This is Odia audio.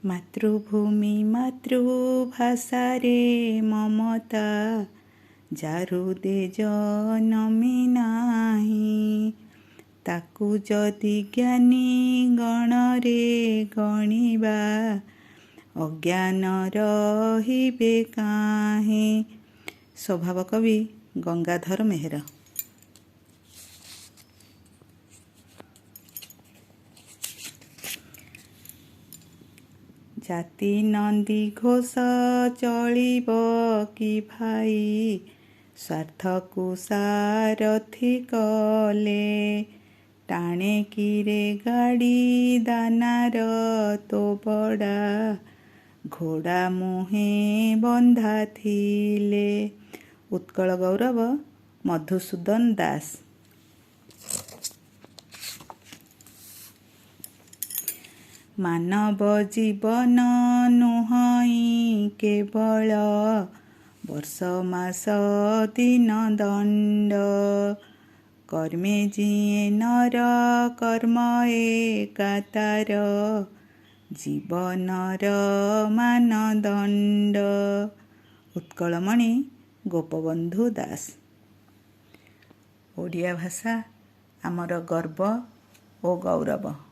ମାତୃଭୂମି ମାତୃଭାଷାରେ ମମତା ଯାହୃଦେ ଜନମି ନାହିଁ। ତାକୁ ଯଦି ଜ୍ଞାନୀ ଗଣରେ ଗଣିବା ଅଜ୍ଞାନ ରହିବେ କାହିଁ। ସ୍ୱଭାବ କବି ଗଙ୍ଗାଧର ମେହେର। ଜାତି ନନ୍ଦୀ ଘୋଷ ଚଳିବ କି ଭାଇ ସ୍ୱାର୍ଥକୁ ସାରଥି କଲେ। ଟାଣେ କିରେ ଗାଡ଼ି ଦାନାର ତୋ ବଡ଼ା ଘୋଡ଼ା ମୁହେଁ ବନ୍ଧା ଥିଲେ। ଉତ୍କଳ ଗୌରବ ମଧୁସୂଦନ ଦାସ। ମାନବ ଜୀବନ ନୁହଁ କେବଳ ବର୍ଷ ମାସ ଦିନ ଦଣ୍ଡ। କର୍ମେ ଯିଏ ନର କର୍ମ ଏକାତାର ଜୀବନର ମାନଦଣ୍ଡ। ଉତ୍କଳମଣି ଗୋପବନ୍ଧୁ ଦାସ। ଓଡ଼ିଆ ଭାଷା ଆମର ଗର୍ବ ଓ ଗୌରବ।